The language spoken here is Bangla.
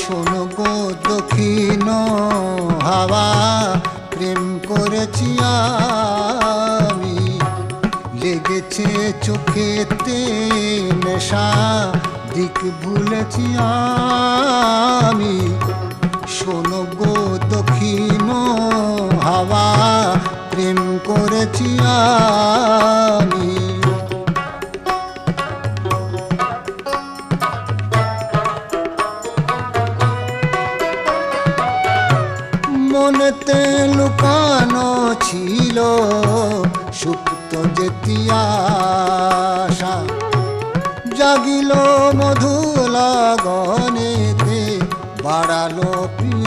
শোনো গো দক্ষিণ হাওয়া, প্রেম করেছি আমি, লেগেছে চোখেতে নেশা, দিক ভুলেছি আমি। শোনো গো দক্ষিণ হাওয়া, প্রেম করেছি আমি। মনেতে লুকানো ছিল সুপ্ত যেতি আশা, জাগিল মধু লগনেতে বাড়ালো প্রিয়